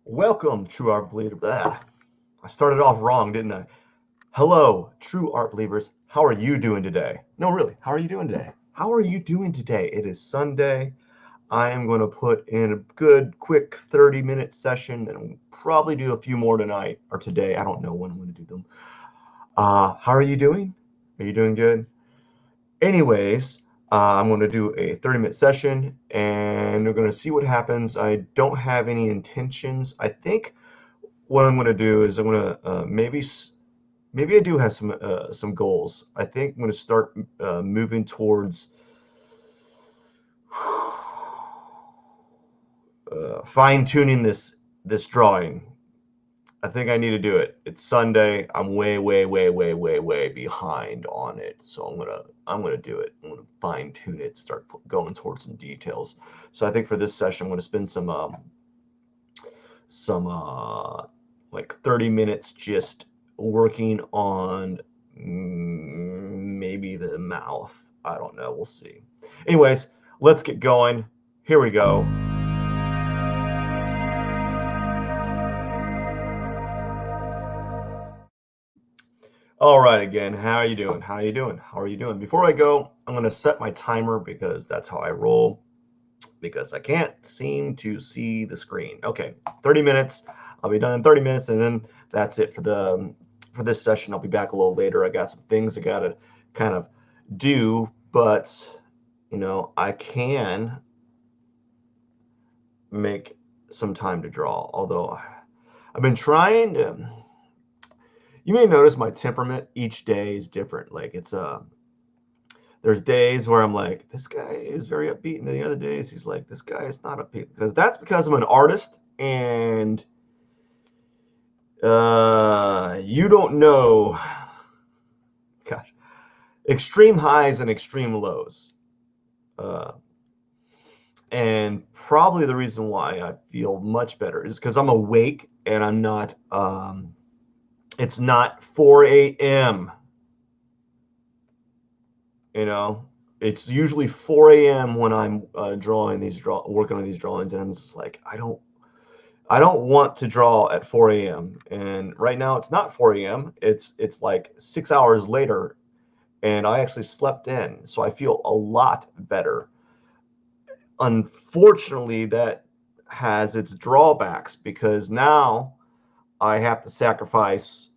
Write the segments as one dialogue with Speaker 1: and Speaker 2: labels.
Speaker 1: Welcome, true art believer. I started off wrong, didn't I? Hello, true art believers. How are you doing today? No, really, how are you doing today? How are you doing today? It is Sunday. I am going to put in a good, quick 30-minute session, and I'll probably do a few more tonight or today. I don't know when I'm going to do them. How are you doing? Are you doing good? Anyways, I'm going to do a 30-minute session, and we're going to see what happens. I don't have any intentions. I think what I'm going to do is I'm going to maybe I do have some goals. I think I'm going to start moving towards fine tuning this drawing. I think I need to do it. It's Sunday. I'm way behind on it, so I'm gonna do it. I'm gonna fine tune it, start going towards some details. So I think for this session, I'm gonna spend some like 30 minutes just working on maybe the mouth. I don't know. We'll see. Anyways, let's get going. Here we go. All right, again, how are you doing? How are you doing? How are you doing? Before I go, I'm going to set my timer because that's how I roll, because I can't seem to see the screen. Okay, 30 minutes. I'll be done in 30 minutes, and then that's it for this session. I'll be back a little later. I got some things I got to kind of do, but I can make some time to draw. Although I've been trying to. You may notice my temperament each day is different. Like there's days where I'm like, this guy is very upbeat, and then the other days he's like, this guy is not upbeat. Because I'm an artist, and you don't know, gosh, extreme highs and extreme lows. Uh, and probably the reason why I feel much better is because I'm awake and I'm not. It's not 4 a.m. You know, it's usually 4 a.m. when I'm working on these drawings, and I'm just like, I don't want to draw at 4 a.m. And right now it's not 4 a.m. It's like 6 hours later, and I actually slept in, so I feel a lot better. Unfortunately, that has its drawbacks because now I have to sacrifice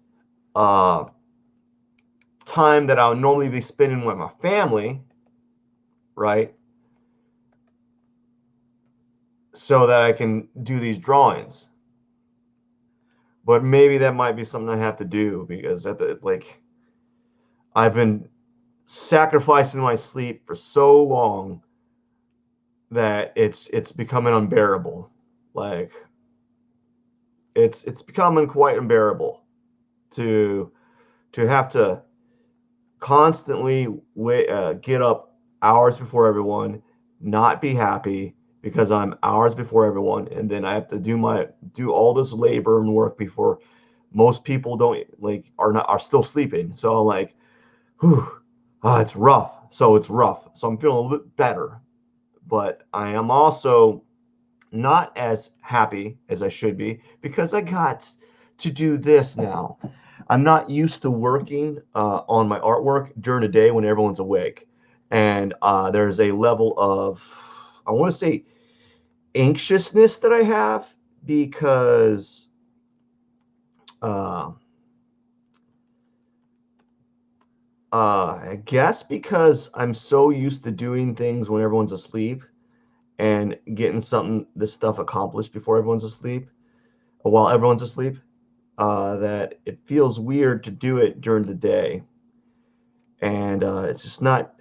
Speaker 1: uh, time that I'll normally be spending with my family, right? So that I can do these drawings. But maybe that might be something I have to do because I've been sacrificing my sleep for so long that it's becoming unbearable. Like it's becoming quite unbearable to have to constantly get up hours before everyone, not be happy because I'm hours before everyone, and then I have to do all this labor and work before most people don't are still sleeping. So I'm like, whew, it's rough. So it's rough. So I'm feeling a little bit better, but I am also not as happy as I should be because I got to do this now. I'm not used to working on my artwork during the day when everyone's awake. And there's a level of, I want to say, anxiousness that I have because uh, I guess because I'm so used to doing things when everyone's asleep and getting this stuff accomplished before everyone's asleep, while everyone's asleep, that it feels weird to do it during the day. And it's just not,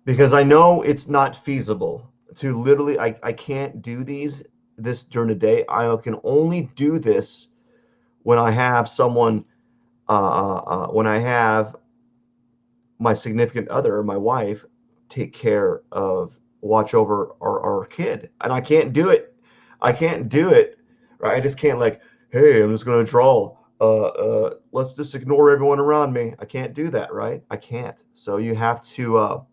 Speaker 1: because I know it's not feasible to literally, I can't do this during the day. I can only do this when I have someone, when I have my significant other, my wife, take care of, watch over our kid. And I can't do it. I can't do it, right? I just can't like, hey, I'm just going to draw. Let's just ignore everyone around me. I can't do that, right? I can't. So you have to,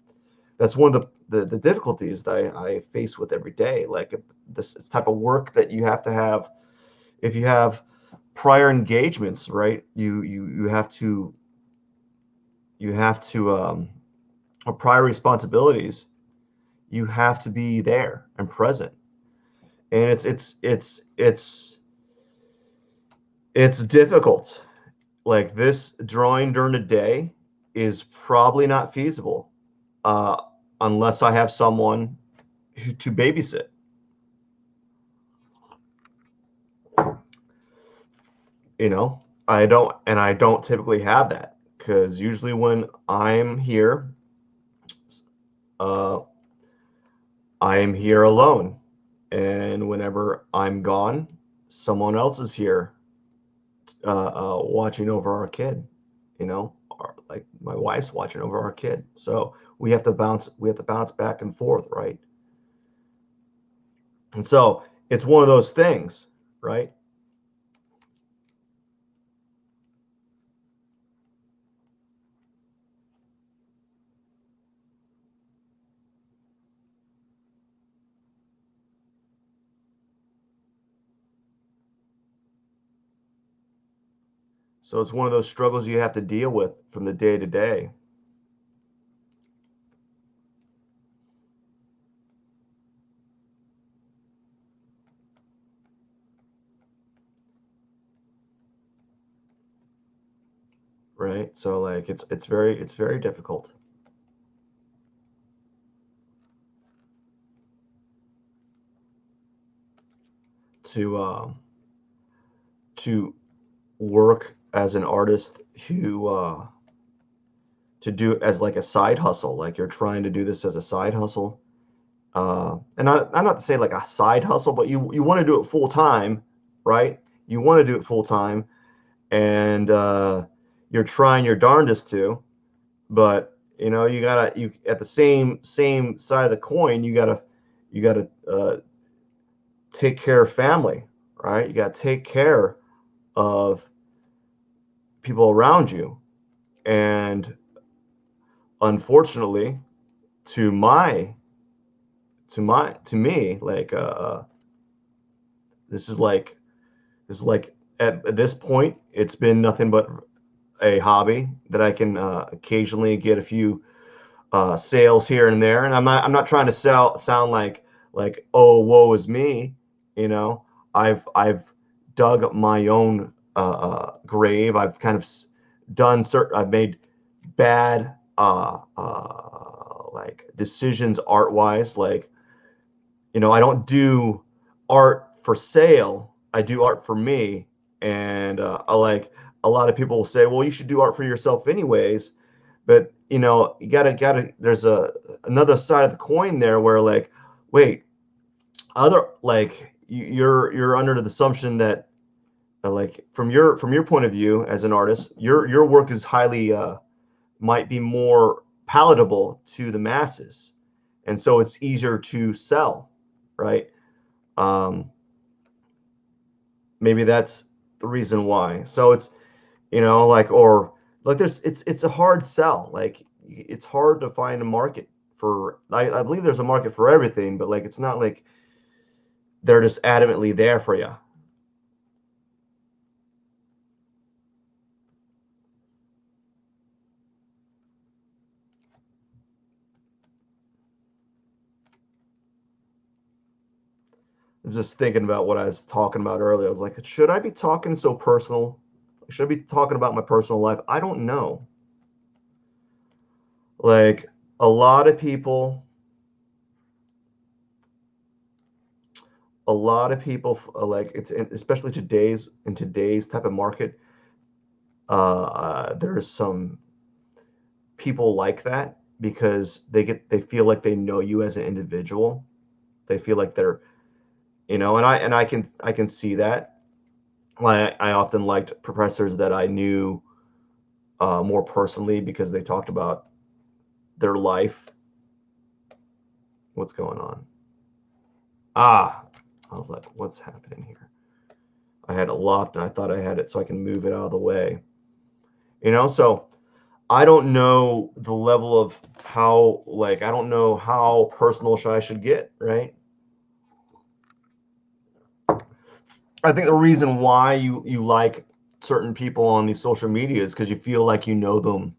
Speaker 1: that's one of the difficulties that I face with every day. Like this type of work that you have to have, if you have prior engagements, right? You have to or prior responsibilities. You have to be there and present, and it's difficult. Like this drawing during the day is probably not feasible uh, unless I have someone to babysit. You know, I don't typically have that because usually when I'm here, uh, I am here alone, and whenever I'm gone, someone else is here watching over our kid. You know, like my wife's watching over our kid, so we have to bounce back and forth, right? And so it's one of those things, right? So it's one of those struggles you have to deal with from the day to day. Right? So like it's very difficult to to work as an artist who to do as like a side hustle. Like you're trying to do this as a side hustle. And I'm not to say like a side hustle, but you want to do it full time, right? You want to do it full time, and you're trying your darndest to, but you know you at the same side of the coin you gotta take care of family, right? You gotta take care of people around you, and unfortunately, to my to me, like this is like this is like at this point, it's been nothing but a hobby that I can occasionally get a few sales here and there. And I'm not trying to sound like oh woe is me, you know. I've dug my own grave. I've kind of done certain. I've made bad like decisions art wise. Like you know, I don't do art for sale. I do art for me, and I like a lot of people will say, well, you should do art for yourself anyways, but you know you gotta there's a another side of the coin there where like wait other like you're under the assumption that like from your point of view as an artist your work is highly might be more palatable to the masses, and so it's easier to sell, right? um Maybe that's the reason why. So it's you know like or like there's it's a hard sell. Like it's hard to find a market for I believe there's a market for everything, but like it's not like they're just adamantly there for you. I'm just thinking about what I was talking about earlier. I was like, should I be talking so personal? Should I be talking about my personal life? I don't know. Like a lot of people, like it's especially in today's type of market. There's some people like that because they feel like they know you as an individual. They feel like they're you know, and I can see that. Like I often liked professors that I knew more personally because they talked about their life. What's going on? Ah, I was like, what's happening here? I had it locked and I thought I had it so I can move it out of the way. You know, so I don't know the level of how, like, I don't know how personal I should get, right? I think the reason why you like certain people on these social media is because you feel like you know them,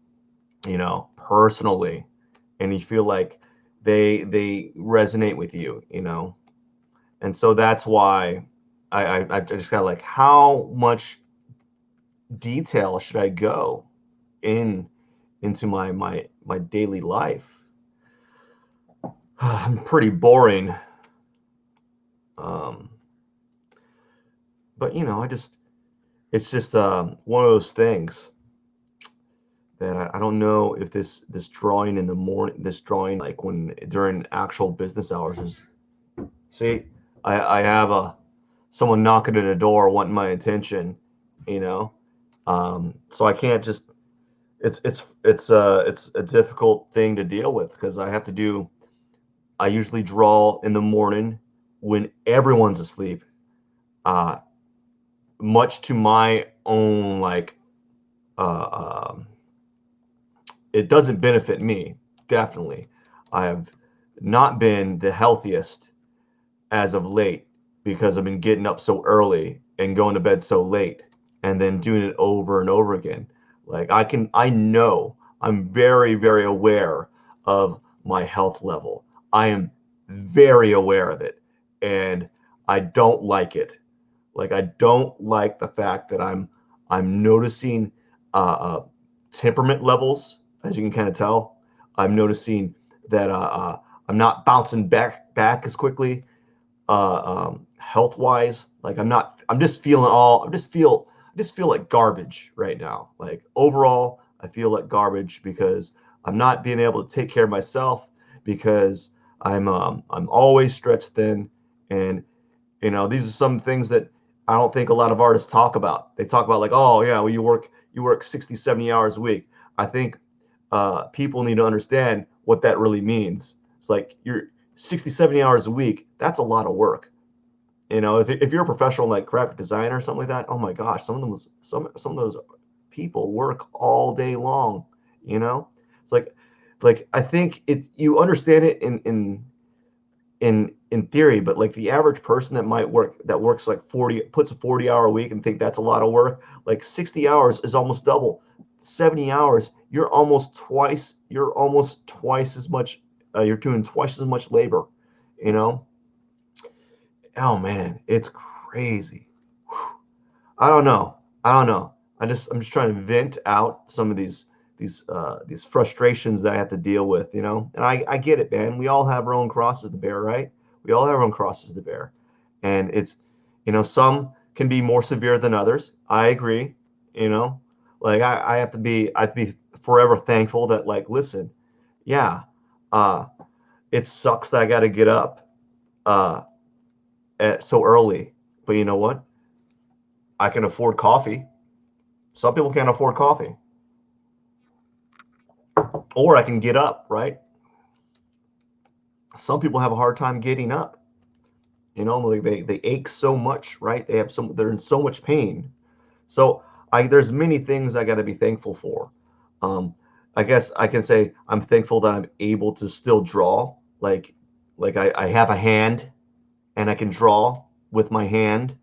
Speaker 1: personally, and you feel like they resonate with you. And so that's why I just got like, how much detail should I go in into my daily life? I'm pretty boring. Um, but it's just one of those things that I don't know if this drawing in the morning, this drawing like when during actual business hours is. See, I have someone knocking at the door wanting my attention, you know. So I can't just. It's a difficult thing to deal with because I have to do. I usually draw in the morning when everyone's asleep. Uh, Much to my own like um it doesn't benefit me, definitely. I have not been the healthiest as of late because I've been getting up so early and going to bed so late and then doing it over and over again. Like I know I'm very, very aware of my health level. I am very aware of it and I don't like it. Like I don't like the fact that I'm noticing uh, temperament levels, as you can kind of tell. I'm noticing that I'm not bouncing back as quickly health wise. Like I'm just feeling I just feel like garbage right now. Like overall, I feel like garbage because I'm not being able to take care of myself because I'm always stretched thin. And these are some things that I don't think a lot of artists talk about. They talk about like, oh yeah, well you work 60, 70 hours a week. I think people need to understand what that really means. It's like you're 60, 70 hours a week. That's a lot of work. If you're a professional like graphic designer or something like that, oh my gosh, some of those people work all day long. It's like I think it's you understand it in theory, but like the average person that works like 40, puts a 40-hour week and think that's a lot of work, like 60 hours is almost double. 70 hours, you're almost twice as much, you're doing twice as much labor, you know? Oh man, it's crazy. I don't know. I don't know. I'm just trying to vent out some of these frustrations that I have to deal with, And I get it, man. We all have our own crosses to bear, right? We all have our own crosses to bear. And some can be more severe than others. I agree, you know. Like I have to be forever thankful that like, listen, yeah, uh it sucks that I got to get up uh at so early, but you know what? I can afford coffee. Some people can't afford coffee. Or I can get up, right? Some people have a hard time getting up. Like they ache so much, right? They're in so much pain. So there's many things I got to be thankful for. Um, I guess I can say I'm thankful that I'm able to still draw. Like I have a hand and I can draw with my hand.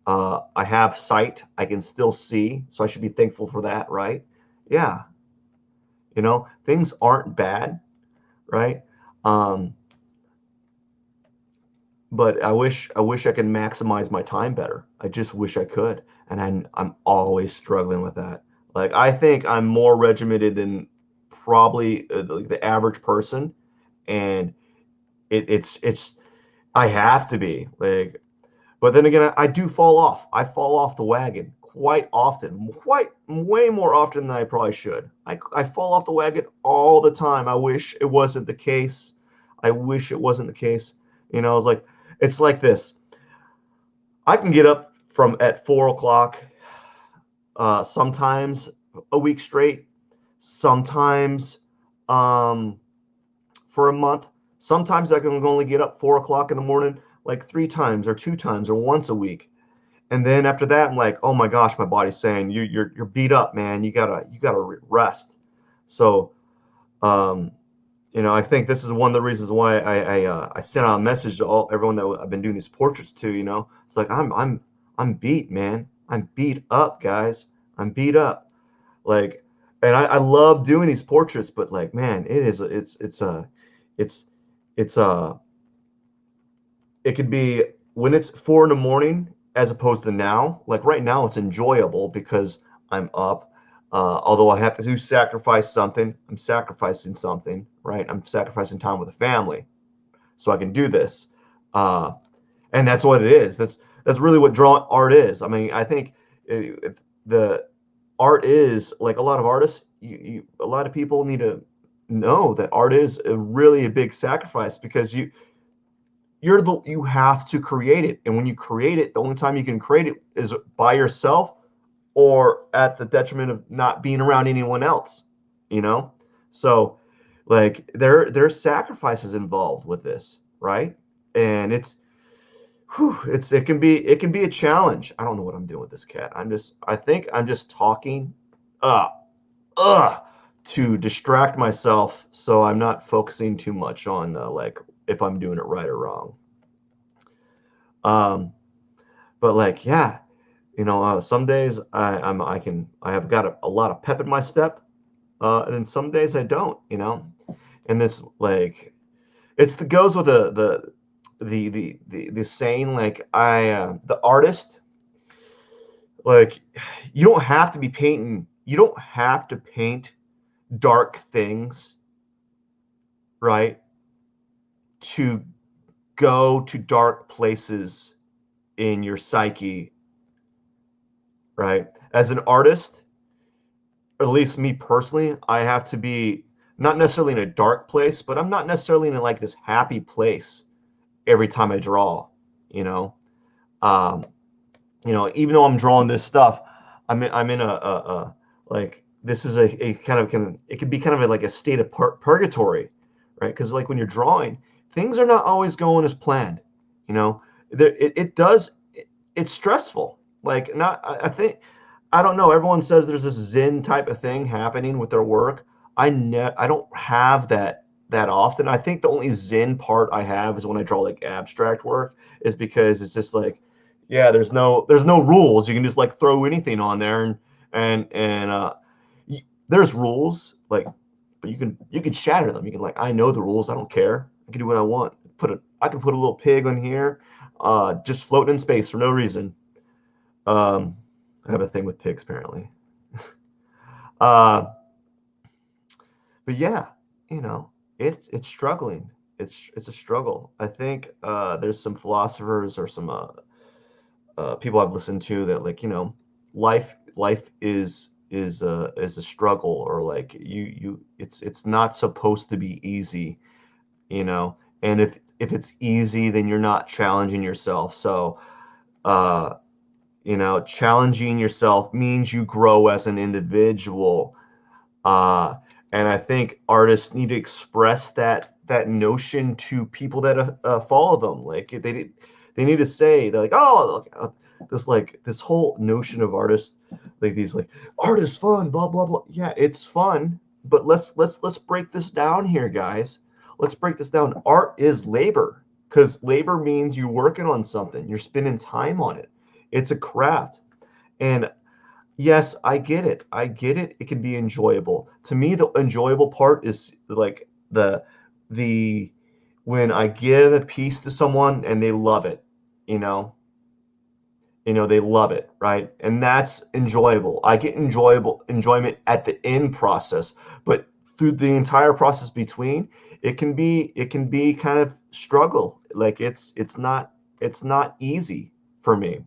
Speaker 1: I have sight. I can still see. So I should be thankful for that, right? Yeah. Things aren't bad, right? Um, but I wish I could maximize my time better. I just wish I could, and I'm always struggling with that. Like I think I'm more regimented than probably the average person, and it's I have to be like. But then again, I do fall off. I fall off the wagon quite often, quite way more often than I probably should. I fall off the wagon all the time. I wish it wasn't the case. I wish it wasn't the case. It's like this. I can get up from at 4 o'clock, sometimes a week straight, sometimes um, for a month. Sometimes I can only get up 4 o'clock in the morning like 3 times or 2 times or once a week. And then after that, I'm like, oh my gosh, my body's saying you're beat up, man. You gotta rest. So, um, I think this is one of the reasons why I sent out a message to everyone that I've been doing these portraits to. It's like I'm beat, man. I'm beat up, guys. I'm beat up. Like, and I love doing these portraits, but like, man, it's it's it could be when it's 4 in the morning as opposed to now. Like right now, it's enjoyable because I'm up. Although I have to do sacrifice something, I'm sacrificing something, right? I'm sacrificing time with the family so I can do this. Uh, and that's what it is. That's really what drawing art is. I mean, I think the art is like a lot of artists. A lot of people need to know that art is really a big sacrifice because you have to create it, and when you create it, the only time you can create it is by yourself or at the detriment of not being around anyone else. You know, so like there's sacrifices involved with this, right? And it can be a challenge. I don't know what I'm doing with this cat. I think I'm just talking uh uh to distract myself so I'm not focusing too much on like if I'm doing it right or wrong. Um but like yeah, some days I have got a lot of pep in my step, and then some days I don't, and this like it's the goes with the saying like the artist, like you don't have to paint dark things, right, to go to dark places in your psyche, right? As an artist, or at least me personally, I have to be not necessarily in a dark place, but I'm not necessarily in like this happy place every time I draw, you know. Um, even though I'm drawing this stuff, I'm in a like this is a kind of it could be kind of like a state of purgatory, right? Because like when you're drawing, things are not always going as planned, you know. It does it's stressful. Like not I think I don't know. Everyone says there's this Zen type of thing happening with their work. I don't have that often. I think the only Zen part I have is when I draw like abstract work, is because it's just like, yeah, there's no rules. You can just like throw anything on there and there's rules like, but you can shatter them. You can like I know the rules. I don't care. I can do what I want. I can put a little pig on here, just floating in space for no reason. Um, I have a thing with pigs apparently. Uh, but yeah, you know, it's struggling. It's a struggle. I think there's some philosophers or some people I've listened to that like life is a struggle, or like it's not supposed to be easy, and if it's easy, then you're not challenging yourself. So uh, challenging yourself means you grow as an individual. Uh, and I think artists need to express that notion to people that follow them. Like they need to say they're like, oh, look, this whole notion of artists, like these like art is fun, blah blah blah. Yeah, it's fun, but let's break this down here, guys. Let's break this down. Art is labor, because labor means you're working on something, you're spending time on it. It's a craft, and yes, I get it. I get it. It can be enjoyable. To me, the enjoyable part is like the when I give a piece to someone and they love it, you know, they love it, right? And that's enjoyable. I get enjoyment at the end process, but through the entire process between, it can be kind of struggle. Like it's not easy for me,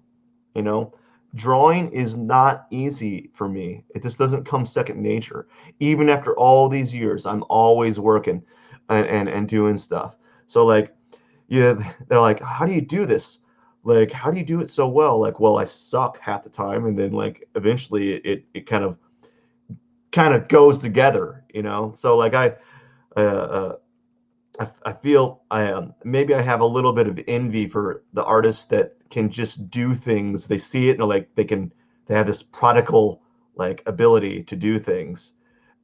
Speaker 1: you know. Drawing is not easy for me. It just doesn't come second nature. Even after all these years, I'm always working and doing stuff. So like, yeah, they're like, how do you do this? Like, how do you do it so well? Like, well, I suck half the time, and then like eventually it kind of goes together, So like uh, uh, I feel maybe I have a little bit of envy for the artists that can just do things. They see it and like they have this prodigal like ability to do things,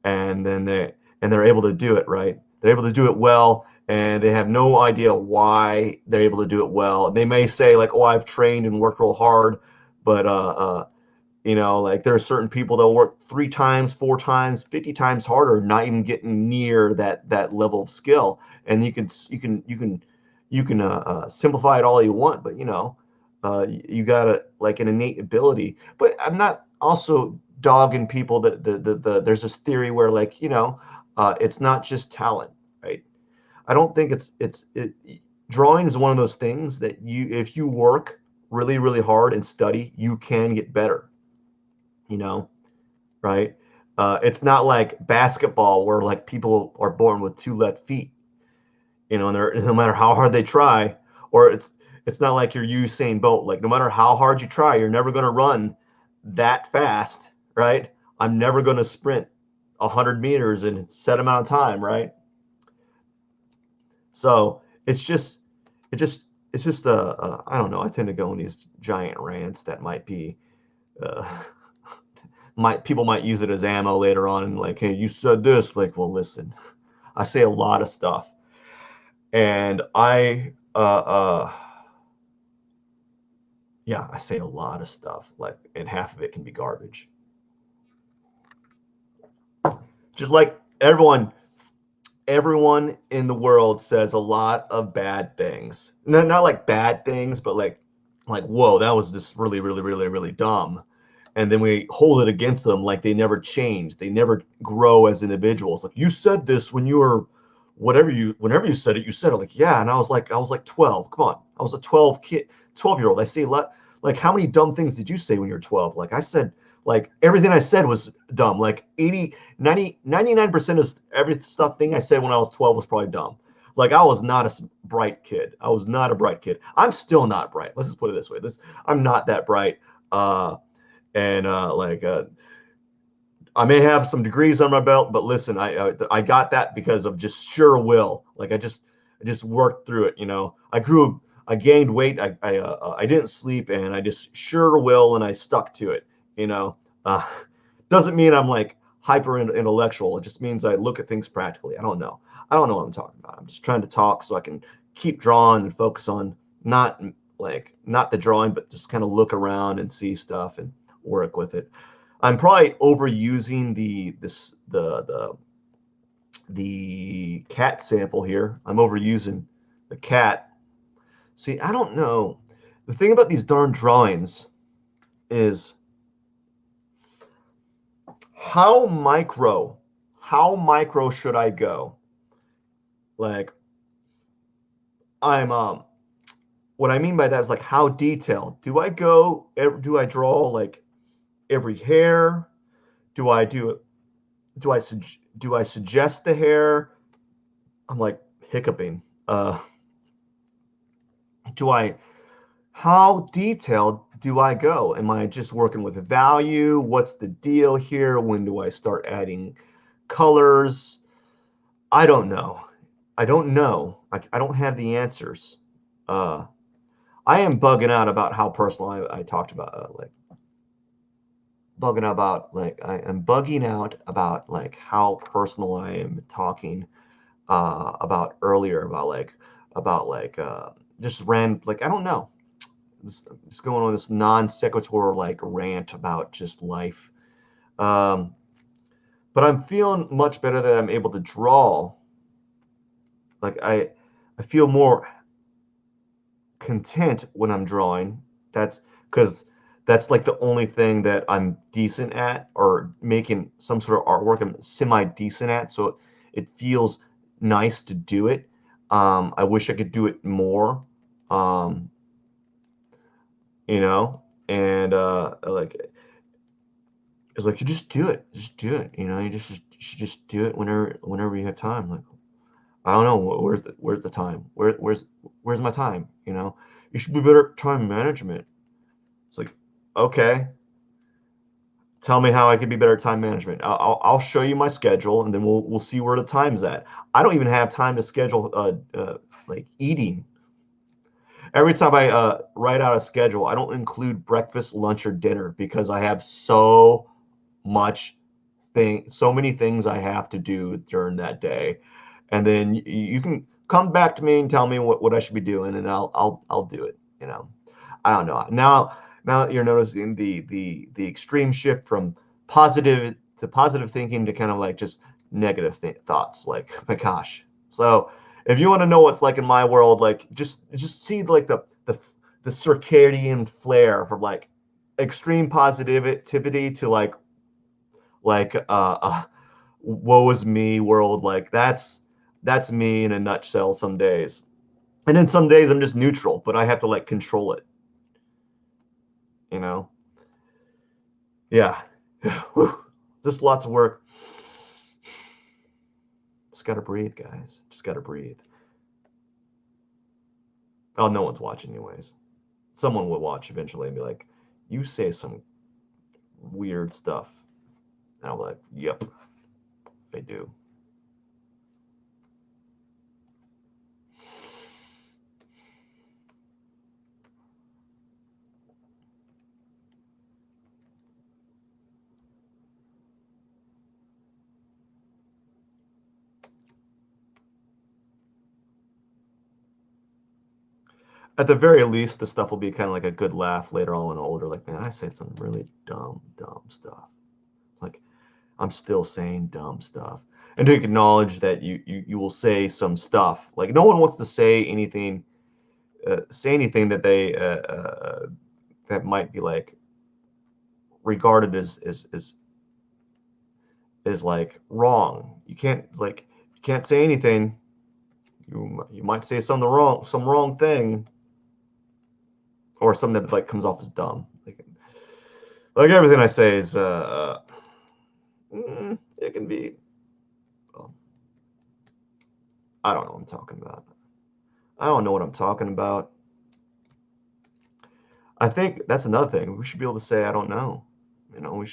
Speaker 1: and then they're able to do it right. They're able to do it well, and they have no idea why they're able to do it well. They may say like, "Oh, I've trained and worked real hard," but like there are certain people that work 3 times, 4 times, 50 times harder, not even getting near that level of skill. And you can simplify it all you want, but you got like an innate ability. But I'm not also dogging people that there's this theory where like it's not just talent, right? I don't think it drawing is one of those things that if you work really really hard and study, you can get better, you know, right? It's not like basketball where like people are born with 2 left feet, and they're no matter how hard they try, or it's not like you're Usain Bolt. Like no matter how hard you try, you're never going to run that fast, right? I'm never going to sprint 100 meters in a set amount of time, right? So it just it's just I don't know. I tend to go in these giant rants that might be uh, might people might use it as ammo later on and like, hey, you said this. Like, well, listen, I say a lot of stuff, and yeah, I say a lot of stuff, like, and half of it can be garbage. Just like everyone in the world says a lot of bad things. Not like bad things, but like whoa, that was just really, really, really, really dumb. And then we hold it against them like they never change. They never grow as individuals. Like you said this when you were whenever you said it, you said it like, yeah. And I was like 12. Come on. I was a 12-year-old. I say like how many dumb things did you say when you were 12? Like I said, like everything I said was dumb. Like 99% of every stuff thing I said when I was 12 was probably dumb. Like I was not a bright kid. I was not a bright kid. I'm still not bright. Let's just put it this way. I'm not that bright. And I may have some degrees on my belt, but listen, I got that because of just sure will. Like I just worked through it. I gained weight. I didn't sleep, and I just sure will, and I stuck to it. You know, uh, doesn't mean I'm like hyper intellectual. It just means I look at things practically. I don't know. I don't know what I'm talking about. I'm just trying to talk so I can keep drawing and focus on not the drawing, but just kind of look around and see stuff and work with it. I'm probably overusing the cat sample here. I'm overusing the cat. See, I don't know. The thing about these darn drawings is how micro, how micro should I go? Like I'm what I mean by that is like how detailed do I go? Do I draw like every hair? Do I do it? Do I suggest the hair? I'm like hiccuping. Do I How detailed do I go? Am I just working with a value? What's the deal here? When do I start adding colors? I don't know. I don't know. I don't have the answers. Uh, I am bugging out about how personal I talked about, like bugging about, like I am bugging out about like how personal I am talking about earlier about just like I don't know. Just going on this non sequitur like rant about just life. Um, but I'm feeling much better that I'm able to draw. Like I feel more content when I'm drawing. That's because that's like the only thing that I'm decent at, or making some sort of artwork I'm semi decent at. So it feels nice to do it. I wish I could do it more. Um, you know, and like it's like you just do it. You should just do it whenever you have time. Like I don't know, where's the time? Where's my time? You should be better at time management. It's like, okay, tell me how I could be better at time management. I'll show you my schedule, and then we'll see where the time's at. I don't even have time to schedule like eating. Every time I write out a schedule, I don't include breakfast, lunch, or dinner because I have so much so many things I have to do during that day, and then you can come back to me and tell me what I should be doing, and I'll do it. You know, I don't know. Now you're noticing the extreme shift from positive thinking to kind of like just negative thoughts. Like, oh my gosh. So if you want to know what's like in my world, like just see like the circadian flare from like extreme positivity to like woe is me world. Like that's me in a nutshell some days. And then some days I'm just neutral, but I have to like control it, you know? Yeah. Just lots of work. Just gotta breathe, guys. Just gotta breathe. Oh, no one's watching anyways. Someone will watch eventually and be like, you say some weird stuff. And I'll be like, yep, I do. At the very least, the stuff will be kind of like a good laugh later on when I'm older. Like, man, I said some really dumb stuff. Like, I'm still saying dumb stuff. And to acknowledge that you will say some stuff. Like, no one wants to say anything that they that might be like regarded as like wrong. You can't like you can't say anything. You might say some wrong thing, or something that like comes off as dumb. Like everything I say is it can be. Well, I don't know what I'm talking about. I don't know what I'm talking about. I think that's another thing. We should be able to say I don't know. You know,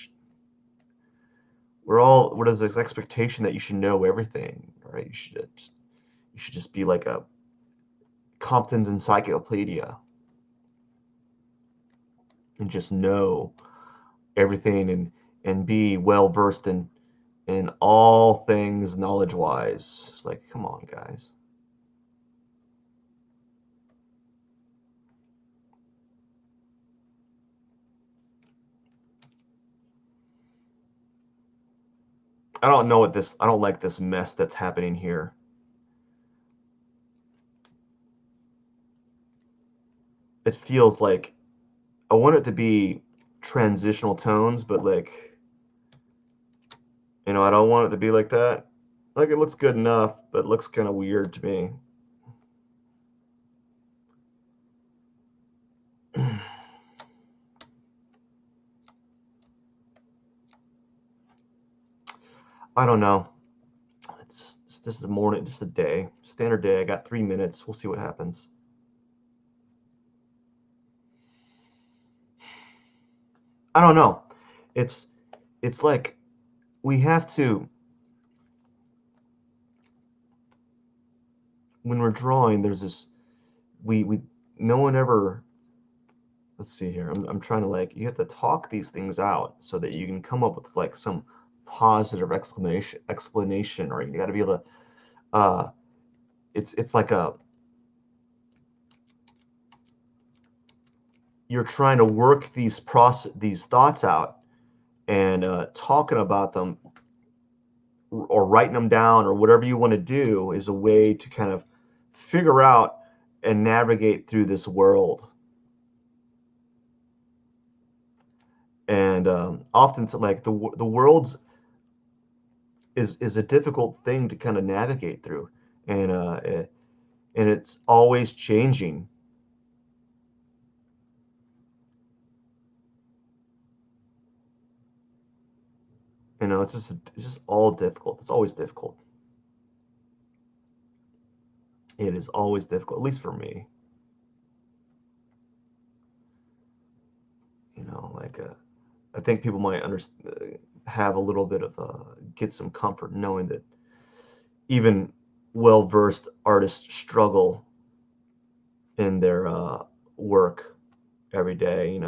Speaker 1: we're all what is this expectation that you should know everything, right? You should just be like a Compton's encyclopedia and just know everything and be well versed in all things knowledge wise. It's like, come on, guys. I don't like this mess that's happening here. It feels like I want it to be transitional tones, but like, I don't want it to be like that. Like it looks good enough, but it looks kind of weird to me. I don't know. It's just a morning, just a day, standard day. I got 3 minutes. We'll see what happens. I don't know. It's it's like we have to when we're drawing. There's this we no one ever. Let's see here. I'm trying to like you have to talk these things out so that you can come up with like some positive explanation, or you got to be able to. It's like a you're trying to work these thoughts out and talking about them or writing them down or whatever you want to do is a way to kind of figure out and navigate through this world. And often, like the world's is a difficult thing to kind of navigate through, and and it's always changing. It's just all difficult. It's always difficult. It is always difficult, at least for me. Like I think people might have a little bit of get some comfort knowing that even well-versed artists struggle in their work every day.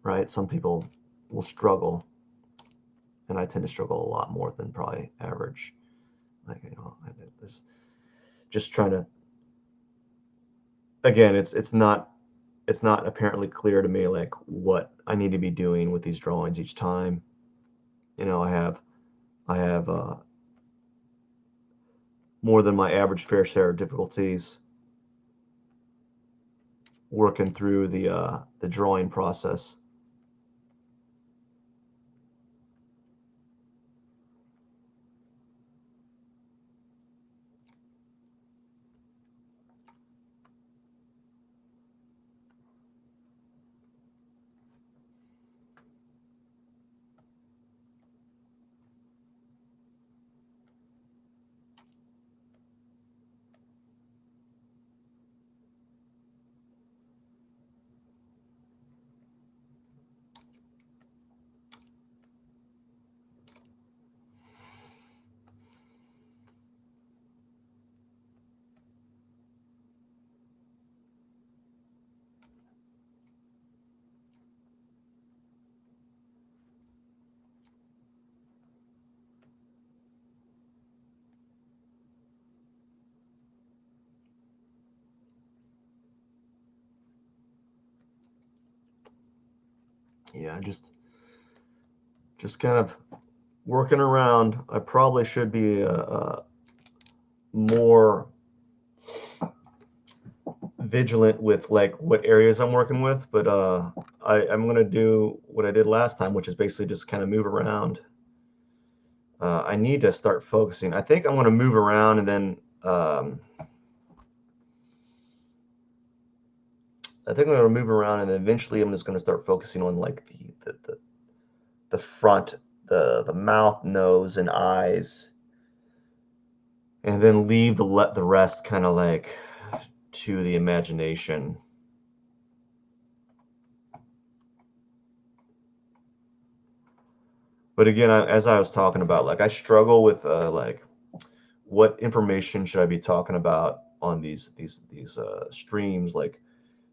Speaker 1: right? Some people will struggle, and I tend to struggle a lot more than probably average. Like, there's just trying to, again, it's not apparently clear to me like what I need to be doing with these drawings each time. I have more than my average fair share of difficulties working through the drawing process. Yeah, just kind of working around. I probably should be more vigilant with like what areas I'm working with, but I'm gonna do what I did last time, which is basically just kind of move around. I need to start focusing. I think I'm gonna move around, and then I think I'm gonna move around, and then eventually I'm just gonna start focusing on like the front, the mouth, nose, and eyes, and then leave the rest kind of like to the imagination. But again, as I was talking about, like I struggle with like what information should I be talking about on these streams? Like,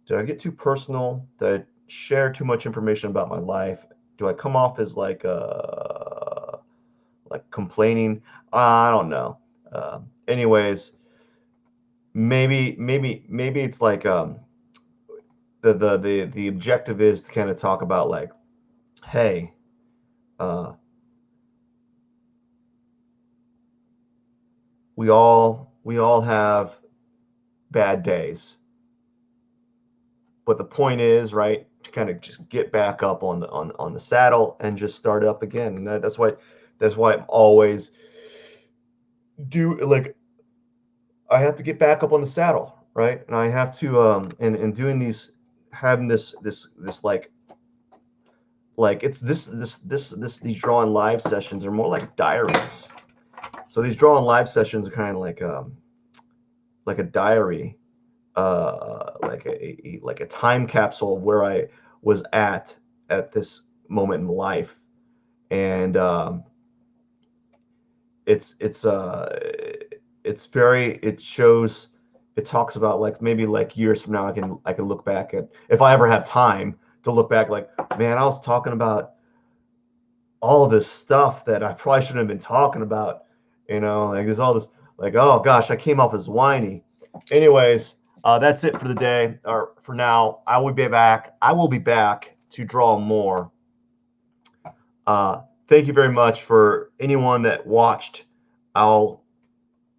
Speaker 1: did I get too personal? Did I share too much information about my life? Do I come off as like complaining? I don't know. Anyways, maybe it's like the objective is to kind of talk about like, hey, uh, we all have bad days, but the point is, right, to kind of just get back up on the saddle and just start up again. And that's why I'm always do like I have to get back up on the saddle, right? And I have to and doing these having this like it's this these drawing live sessions are more like diaries. So these drawing live sessions are kind of like a diary, like a time capsule of where I was at this moment in life, and it's it's uh it's very it shows it talks about like maybe like years from now I can look back at, if I ever have time to look back, like, man, I was talking about all this stuff that I probably shouldn't have been talking about, like there's all this, like, oh gosh, I came off as whiny. Anyways, that's it for the day, or for now. I will be back to draw more. Thank you very much for anyone that watched. I'll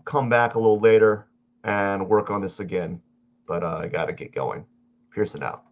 Speaker 1: come back a little later and work on this again, but I gotta get going. Pearson out.